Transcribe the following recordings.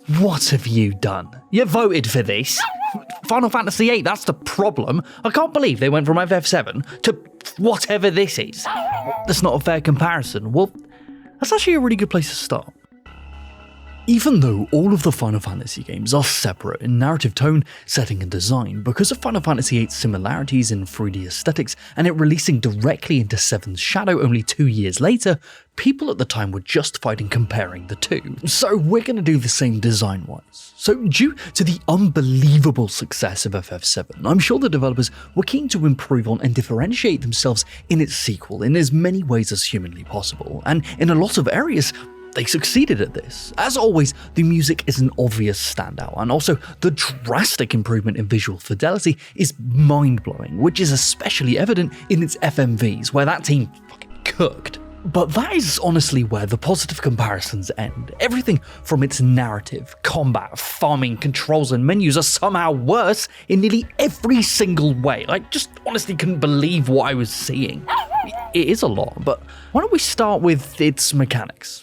What have you done? You voted for this? Final Fantasy VIII, that's the problem. I can't believe they went from FF7 to whatever this is. That's not a fair comparison. Well, that's actually a really good place to start. Even though all of the Final Fantasy games are separate in narrative tone, setting and design, because of Final Fantasy VIII's similarities in 3D aesthetics and it releasing directly into 7's shadow only 2 years later, people at the time were justified in comparing the two. So we're going to do the same design-wise. So due to the unbelievable success of FF7, I'm sure the developers were keen to improve on and differentiate themselves in its sequel in as many ways as humanly possible, and in a lot of areas, they succeeded at this. As always, the music is an obvious standout, and also the drastic improvement in visual fidelity is mind-blowing, which is especially evident in its FMVs, where that team fucking cooked. But that is honestly where the positive comparisons end. Everything from its narrative, combat, farming, controls, and menus are somehow worse in nearly every single way. I just honestly couldn't believe what I was seeing. It is a lot, but why don't we start with its mechanics?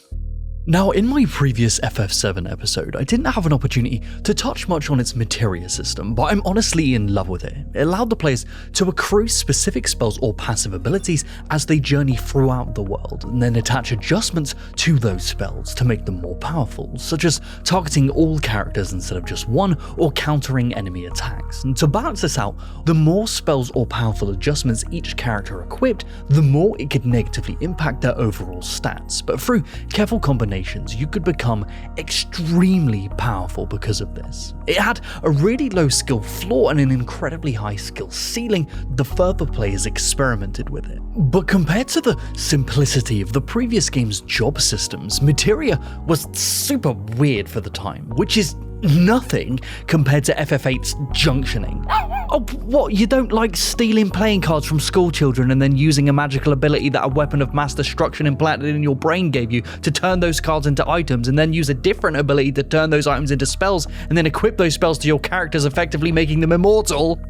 Now, in my previous FF7 episode, I didn't have an opportunity to touch much on its materia system, but I'm honestly in love with it. It allowed the players to accrue specific spells or passive abilities as they journey throughout the world, and then attach adjustments to those spells to make them more powerful, such as targeting all characters instead of just one, or countering enemy attacks. And to balance this out, the more spells or powerful adjustments each character equipped, the more it could negatively impact their overall stats, but through careful combinations, you could become extremely powerful because of this. It had a really low skill floor and an incredibly high skill ceiling the further players experimented with it. But compared to the simplicity of the previous game's job systems, materia was super weird for the time, which is nothing compared to FF8's junctioning. Oh, what, you don't like stealing playing cards from school children and then using a magical ability that a weapon of mass destruction implanted in your brain gave you to turn those cards into items, and then use a different ability to turn those items into spells, and then equip those spells to your characters, effectively making them immortal?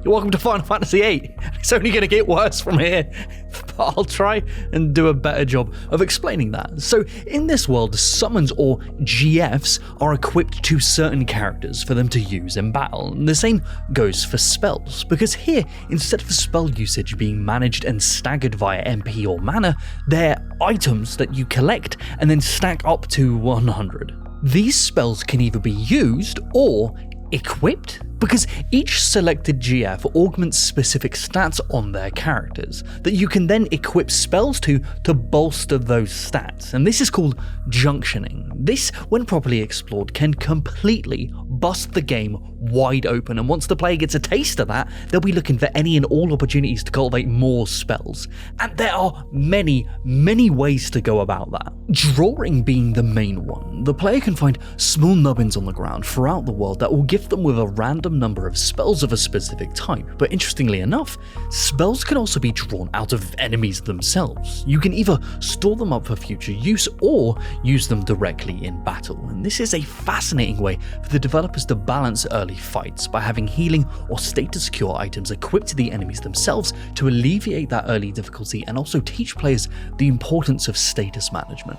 You're welcome to Final Fantasy VIII. It's only going to get worse from here, but I'll try and do a better job of explaining that. So in this world, summons or GFs are equipped to certain characters for them to use in battle, and the same goes for spells, because here, instead of spell usage being managed and staggered via MP or mana, they're items that you collect and then stack up to 100. These spells can either be used or equipped, because each selected GF augments specific stats on their characters that you can then equip spells to bolster those stats, and this is called junctioning. This, when properly explored, can completely bust the game wide open, and once the player gets a taste of that, they'll be looking for any and all opportunities to cultivate more spells. And there are many ways to go about that. Drawing being the main one, the player can find small nubbins on the ground throughout the world that will gift them with a random number of spells of a specific type, but interestingly enough, spells can also be drawn out of enemies themselves. You can either store them up for future use or use them directly in battle, and this is a fascinating way for the developers to balance early fights by having healing or status cure items equipped to the enemies themselves to alleviate that early difficulty and also teach players the importance of status management.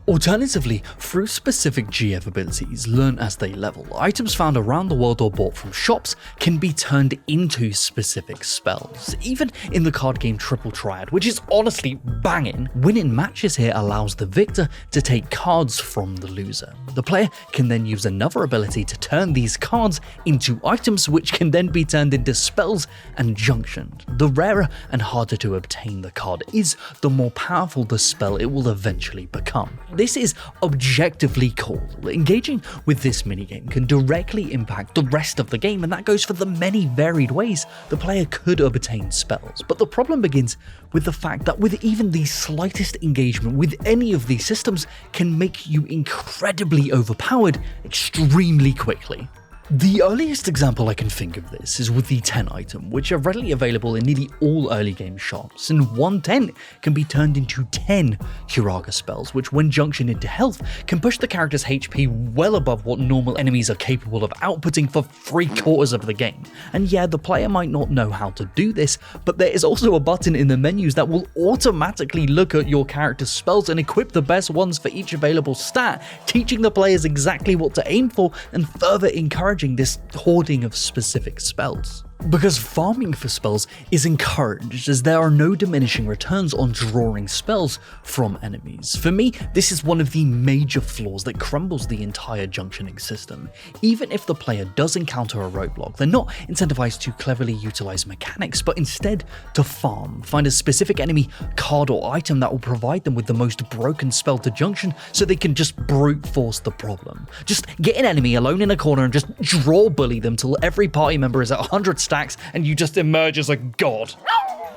Alternatively, through specific GF abilities learned as they level, items found around the world or bought from shops can be turned into specific spells. Even in the card game Triple Triad, which is honestly banging, winning matches here allows the victor to take cards from the loser. The player can then use another ability to turn these cards into items, which can then be turned into spells and junctioned. The rarer and harder to obtain the card is, the more powerful the spell it will eventually become. This is objectively cool. Engaging with this minigame can directly impact the rest of the game, and that goes for the many varied ways the player could obtain spells. But the problem begins with the fact that with even the slightest engagement with any of these systems, systems can make you incredibly overpowered extremely quickly. The earliest example I can think of this is with the 10 item, which are readily available in nearly all early game shops, and one 10 can be turned into 10 Huraga spells, which when junctioned into health can push the character's HP well above what normal enemies are capable of outputting for 3/4 of the game. And yeah, the player might not know how to do this, but there is also a button in the menus that will automatically look at your character's spells and equip the best ones for each available stat, teaching the players exactly what to aim for and further encouraging this hoarding of specific spells. Because farming for spells is encouraged, as there are no diminishing returns on drawing spells from enemies. For me, this is one of the major flaws that crumbles the entire junctioning system. Even if the player does encounter a roadblock, they're not incentivized to cleverly utilize mechanics, but instead to farm, find a specific enemy, card or item that will provide them with the most broken spell to junction so they can just brute force the problem. Just get an enemy alone in a corner and just draw bully them till every party member is at 100 stacks and you just emerge as a god.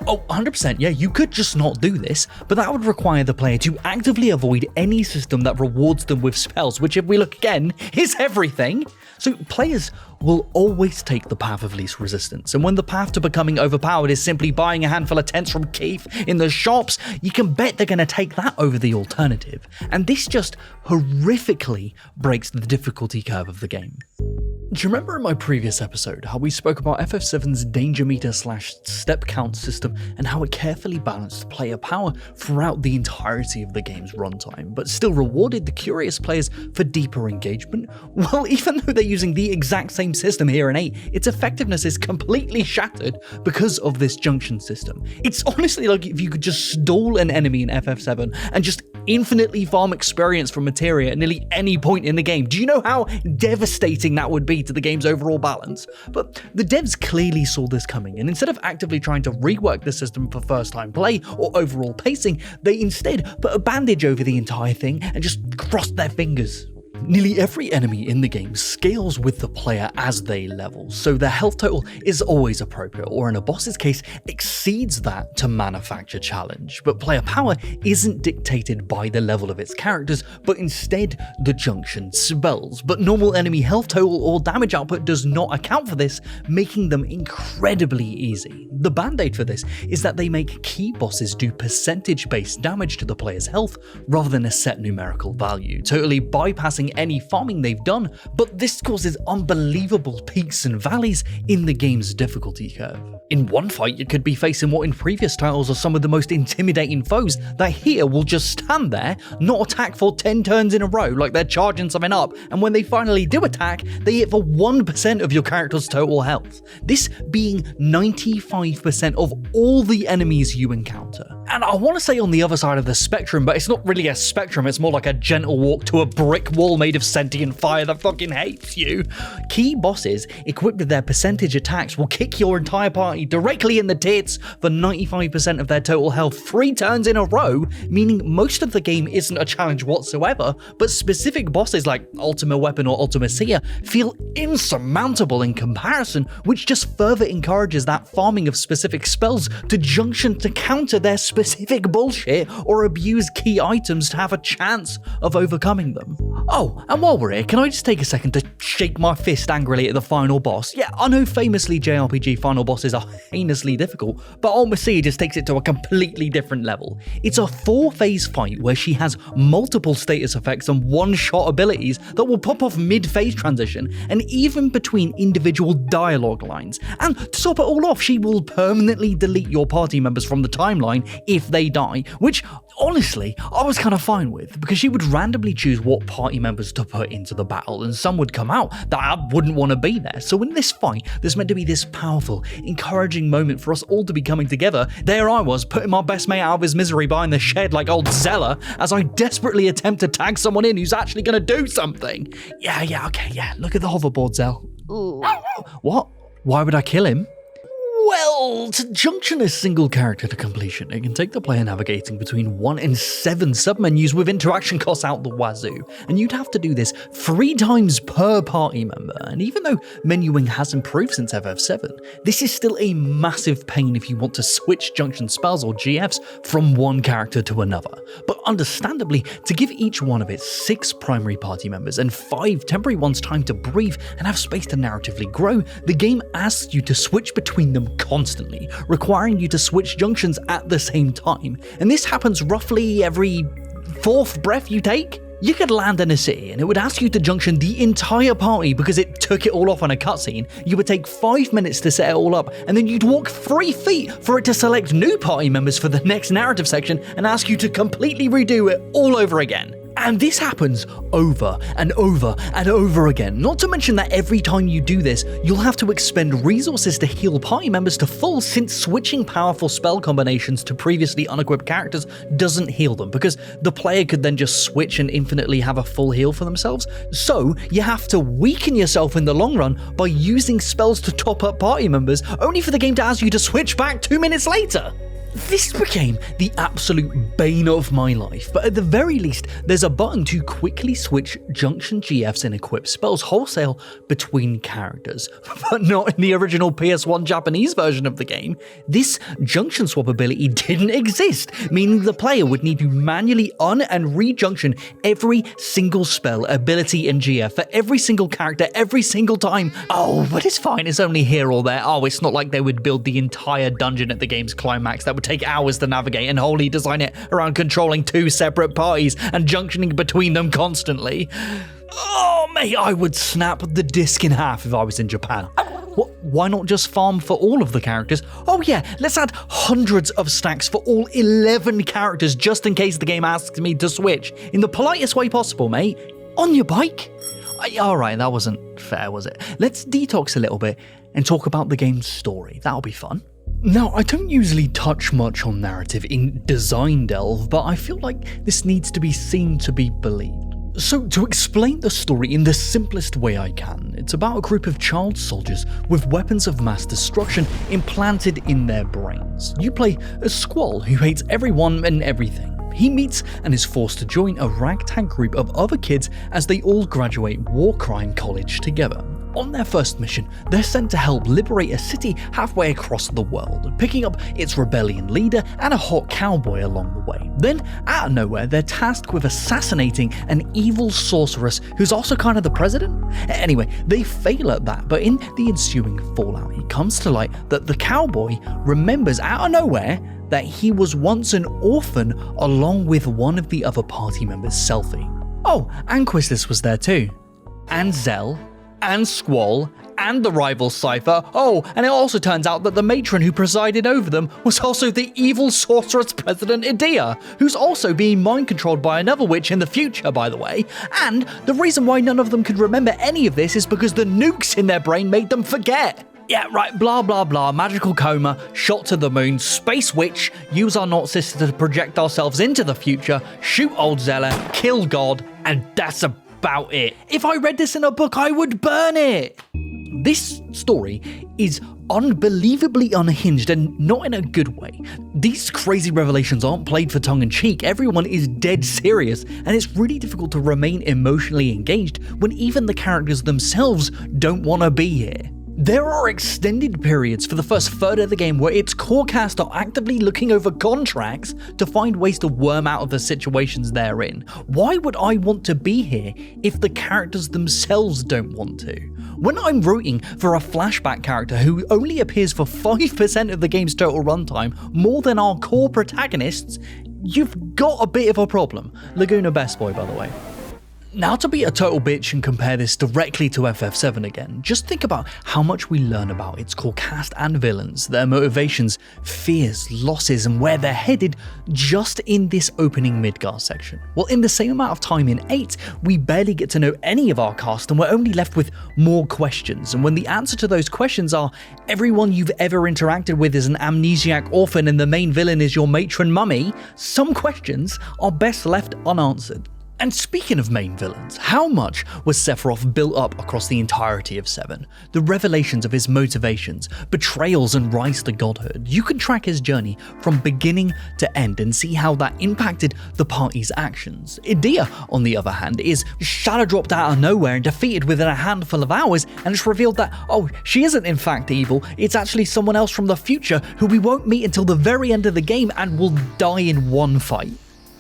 Oh, 100%, yeah, you could just not do this, but that would require the player to actively avoid any system that rewards them with spells, which if we look again, is everything. So players will always take the path of least resistance, and when the path to becoming overpowered is simply buying a handful of tents from Keith in the shops, you can bet they're going to take that over the alternative, and this just horrifically breaks the difficulty curve of the game. Do you remember in my previous episode how we spoke about FF7's danger meter / step count system and how it carefully balanced player power throughout the entirety of the game's runtime, but still rewarded the curious players for deeper engagement? Well, even though they're using the exact same system here in 8, its effectiveness is completely shattered because of this junction system. It's honestly like if you could just stall an enemy in FF7 and just infinitely farm experience from materia at nearly any point in the game. Do you know how devastating that would be to the game's overall balance? But the devs clearly saw this coming, and instead of actively trying to rework the system for first-time play or overall pacing, they instead put a bandage over the entire thing and just crossed their fingers. Nearly every enemy in the game scales with the player as they level, so their health total is always appropriate, or in a boss's case, exceeds that to manufacture challenge. But player power isn't dictated by the level of its characters, but instead the junction spells. But normal enemy health total or damage output does not account for this, making them incredibly easy. The band-aid for this is that they make key bosses do percentage-based damage to the player's health rather than a set numerical value, totally bypassing any farming they've done, but this causes unbelievable peaks and valleys in the game's difficulty curve. In one fight, you could be facing what in previous titles are some of the most intimidating foes that here will just stand there, not attack for 10 turns in a row like they're charging something up, and when they finally do attack, they hit for 1% of your character's total health, this being 95% of all the enemies you encounter. And I want to say on the other side of the spectrum, but it's not really a spectrum, it's more like a gentle walk to a brick wall made of sentient fire that fucking hates you. Key bosses equipped with their percentage attacks will kick your entire party directly in the tits for 95% of their total health 3 turns in a row, meaning most of the game isn't a challenge whatsoever, but specific bosses like Ultima Weapon or Ultima Seer feel insurmountable in comparison, which just further encourages that farming of specific spells to junction to counter their specific bullshit or abuse key items to have a chance of overcoming them. Oh, and while we're here, can I just take a second to shake my fist angrily at the final boss? Yeah, I know famously JRPG final bosses are heinously difficult, but Ultima Seer just takes it to a completely different level. It's a 4-phase fight where she has multiple status effects and one-shot abilities that will pop off mid-phase transition and even between individual dialogue lines. And to top it all off, she will permanently delete your party members from the timeline if they die, which honestly, I was kind of fine with, because she would randomly choose what party members to put into the battle, and some would come out that I wouldn't want to be there. So in this fight, there's meant to be this powerful, encouraging moment for us all to be coming together. There I was, putting my best mate out of his misery behind the shed like old Zella, as I desperately attempt to tag someone in who's actually going to do something. Yeah, okay, look at the hoverboard, Zell. What? Why would I kill him? Well, to junction a single character to completion, it can take the player navigating between 1 and 7 submenus with interaction costs out the wazoo, and you'd have to do this 3 times per party member, and even though menuing has improved since FF7, this is still a massive pain if you want to switch junction spells or GFs from one character to another. But understandably, to give each one of its 6 primary party members and 5 temporary ones time to breathe and have space to narratively grow, the game asks you to switch between them constantly, requiring you to switch junctions at the same time, and this happens roughly every 4th breath you take. You could land in a city and it would ask you to junction the entire party because it took it all off on a cutscene. You would take 5 minutes to set it all up, and then you'd walk 3 feet for it to select new party members for the next narrative section and ask you to completely redo it all over again. And this happens over and over and over again. Not to mention that every time you do this, you'll have to expend resources to heal party members to full, since switching powerful spell combinations to previously unequipped characters doesn't heal them, because the player could then just switch and infinitely have a full heal for themselves. So you have to weaken yourself in the long run by using spells to top up party members, only for the game to ask you to switch back 2 minutes later. This became the absolute bane of my life, but at the very least, there's a button to quickly switch junction GFs and equip spells wholesale between characters, but not in the original PS1 Japanese version of the game. This junction swap ability didn't exist, meaning the player would need to manually and re-junction every single spell, ability, and GF for every single character every single time. Oh, but it's fine, it's only here or there. Oh, it's not like they would build the entire dungeon at the game's climax. That would take hours to navigate and wholly design it around controlling 2 separate parties and junctioning between them constantly. Oh mate, I would snap the disc in half if I was in Japan. Why not just farm for all of the characters? Oh yeah, let's add hundreds of stacks for all 11 characters just in case the game asks me to switch. In the politest way possible, mate. On your bike? Alright, that wasn't fair, was it? Let's detox a little bit and talk about the game's story. That'll be fun. Now, I don't usually touch much on narrative in Design Delve, but I feel like this needs to be seen to be believed. So, to explain the story in the simplest way I can, it's about a group of child soldiers with weapons of mass destruction implanted in their brains. You play a Squall who hates everyone and everything. He meets and is forced to join a ragtag group of other kids as they all graduate War Crime College together. On their first mission, they're sent to help liberate a city halfway across the world, picking up its rebellion leader and a hot cowboy along the way. Then, out of nowhere, they're tasked with assassinating an evil sorceress who's also kind of the president. Anyway, they fail at that, but in the ensuing fallout, it comes to light that the cowboy remembers out of nowhere that he was once an orphan along with one of the other party members, Selphie. Oh, and Quistis was there too. And Zell, and Squall, and the rival Cypher. Oh, and it also turns out that the matron who presided over them was also the evil sorceress President Idea, who's also being mind-controlled by another witch in the future, by the way. And the reason why none of them could remember any of this is because the nukes in their brain made them forget. Yeah, right, blah blah blah, magical coma, shot to the moon, space witch, use our Not Sister to project ourselves into the future, shoot old Zeller, kill God, and that's about it. If I read this in a book, I would burn it. This story is unbelievably unhinged and not in a good way. These crazy revelations aren't played for tongue-in-cheek, everyone is dead serious, and it's really difficult to remain emotionally engaged when even the characters themselves don't want to be here. There are extended periods for the first third of the game where its core cast are actively looking over contracts to find ways to worm out of the situations they're in. Why would I want to be here if the characters themselves don't want to? When I'm rooting for a flashback character who only appears for 5% of the game's total runtime, more than our core protagonists, you've got a bit of a problem. Laguna Best Boy, by the way. Now, to be a total bitch and compare this directly to FF7 again, just think about how much we learn about its core cast and villains, their motivations, fears, losses, and where they're headed just in this opening Midgar section. Well, in the same amount of time in 8, we barely get to know any of our cast and we're only left with more questions, and when the answer to those questions are everyone you've ever interacted with is an amnesiac orphan and the main villain is your matron mummy, some questions are best left unanswered. And speaking of main villains, how much was Sephiroth built up across the entirety of 7? The revelations of his motivations, betrayals and rise to godhood. You can track his journey from beginning to end and see how that impacted the party's actions. Idea, on the other hand, is shadow dropped out of nowhere and defeated within a handful of hours, and it's revealed that, oh, she isn't in fact evil, it's actually someone else from the future who we won't meet until the very end of the game and will die in one fight.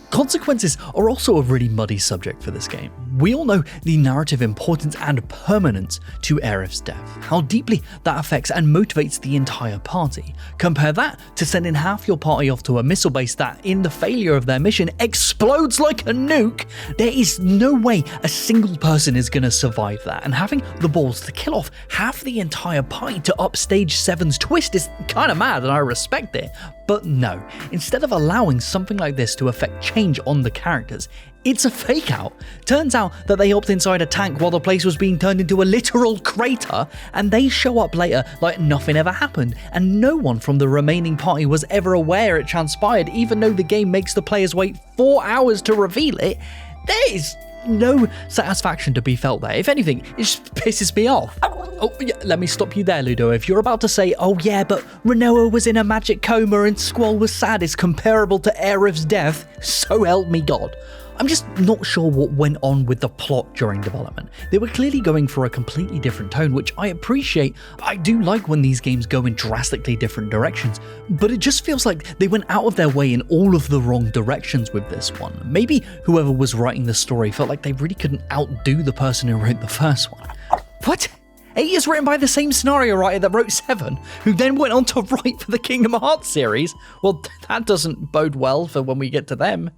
Consequences are also a really muddy subject for this game. We all know the narrative importance and permanence to Aerith's death, how deeply that affects and motivates the entire party. Compare that to sending half your party off to a missile base that, in the failure of their mission, explodes like a nuke. There is no way a single person is going to survive that, and having the balls to kill off half the entire party to upstage 7's twist is kind of mad, and I respect it. But no, instead of allowing something like this to affect change on the characters, it's a fake out. Turns out that they hopped inside a tank while the place was being turned into a literal crater, and they show up later like nothing ever happened, and no one from the remaining party was ever aware it transpired, even though the game makes the players wait 4 hours to reveal it. There is no satisfaction to be felt there. If anything, it just pisses me off. Oh, yeah, let me stop you there, Ludo. If you're about to say, oh yeah, but Rinoa was in a magic coma and Squall was sad, it's comparable to Aerith's death, so help me God. I'm just not sure what went on with the plot during development. They were clearly going for a completely different tone, which I appreciate. I do like when these games go in drastically different directions, but it just feels like they went out of their way in all of the wrong directions with this one. Maybe whoever was writing the story felt like they really couldn't outdo the person who wrote the first one. What? 8 is written by the same scenario writer that wrote 7, who then went on to write for the Kingdom Hearts series? Well, that doesn't bode well for when we get to them.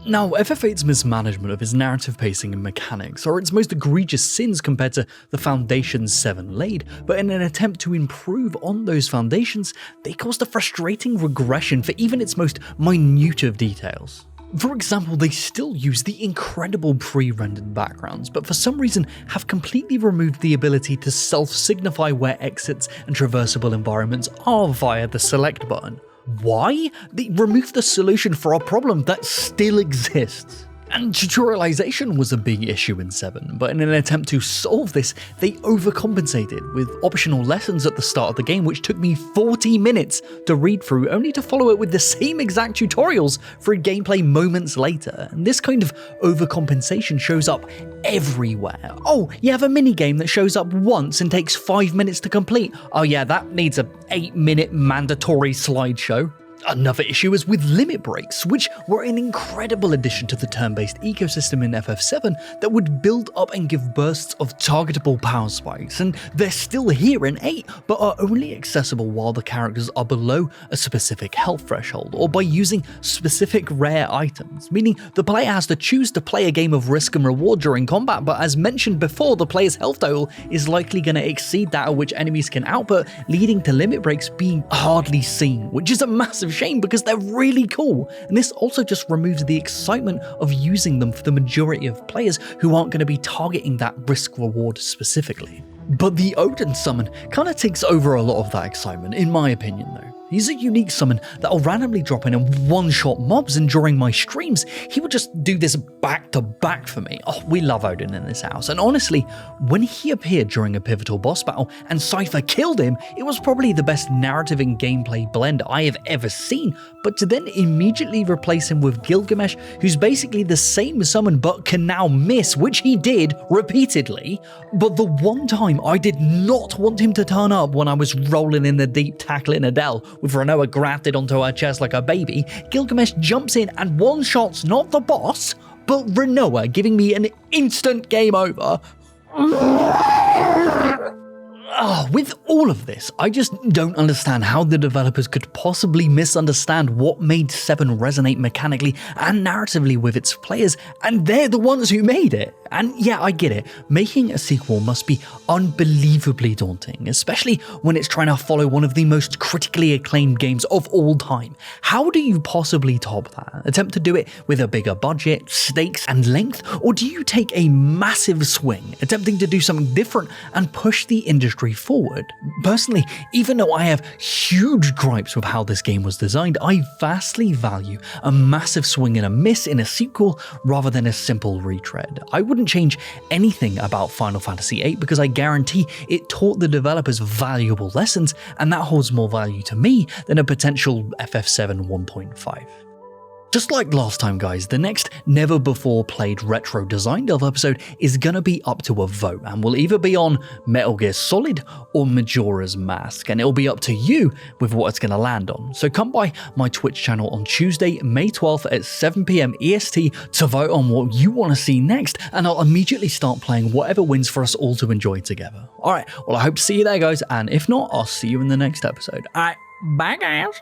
Now, FF8's mismanagement of its narrative pacing and mechanics are its most egregious sins compared to the foundations 7 laid, but in an attempt to improve on those foundations, they caused a frustrating regression for even its most minute of details. For example, they still use the incredible pre-rendered backgrounds, but for some reason have completely removed the ability to self-signify where exits and traversable environments are via the select button. Why? They removed the solution for a problem that still exists. And tutorialization was a big issue in 7, but in an attempt to solve this, they overcompensated with optional lessons at the start of the game, which took me 40 minutes to read through, only to follow it with the same exact tutorials for gameplay moments later. And this kind of overcompensation shows up everywhere. Oh, you have a minigame that shows up once and takes 5 minutes to complete. Oh yeah, that needs a 8-minute mandatory slideshow. Another issue is with limit breaks, which were an incredible addition to the turn-based ecosystem in FF7 that would build up and give bursts of targetable power spikes, and they're still here in 8, but are only accessible while the characters are below a specific health threshold, or by using specific rare items, meaning the player has to choose to play a game of risk and reward during combat, but as mentioned before, the player's health total is likely going to exceed that of which enemies can output, leading to limit breaks being hardly seen, which is a massive shame because they're really cool, and this also just removes the excitement of using them for the majority of players who aren't going to be targeting that risk reward specifically. But the Odin summon kind of takes over a lot of that excitement, in my opinion though. He's a unique summon that'll randomly drop in and one-shot mobs, and during my streams, he would just do this back-to-back for me. Oh, we love Odin in this house, and honestly, when he appeared during a pivotal boss battle and Cypher killed him, it was probably the best narrative and gameplay blend I have ever seen, but to then immediately replace him with Gilgamesh, who's basically the same summon but can now miss, which he did repeatedly, but the one time I did not want him to turn up when I was rolling in the deep tackling Adele, with Rinoa grafted onto her chest like a baby, Gilgamesh jumps in and one-shots not the boss, but Rinoa, giving me an instant game over. With all of this, I just don't understand how the developers could possibly misunderstand what made 7 resonate mechanically and narratively with its players, and they're the ones who made it. And yeah, I get it, making a sequel must be unbelievably daunting, especially when it's trying to follow one of the most critically acclaimed games of all time. How do you possibly top that? Attempt to do it with a bigger budget, stakes, and length? Or do you take a massive swing, attempting to do something different and push the industry forward? Personally, even though I have huge gripes with how this game was designed, I vastly value a massive swing and a miss in a sequel rather than a simple retread. I wouldn't change anything about Final Fantasy VIII because I guarantee it taught the developers valuable lessons, and that holds more value to me than a potential FF7 1.5. Just like last time, guys, the next never before played retro design delve episode is gonna be up to a vote and will either be on Metal Gear Solid or Majora's Mask, and it'll be up to you with what it's gonna land on. So come by my Twitch channel on Tuesday, May 12th at 7 PM EST to vote on what you want to see next, and I'll immediately start playing whatever wins for us all to enjoy together. Alright, well I hope to see you there, guys, and if not, I'll see you in the next episode. Alright, bye guys!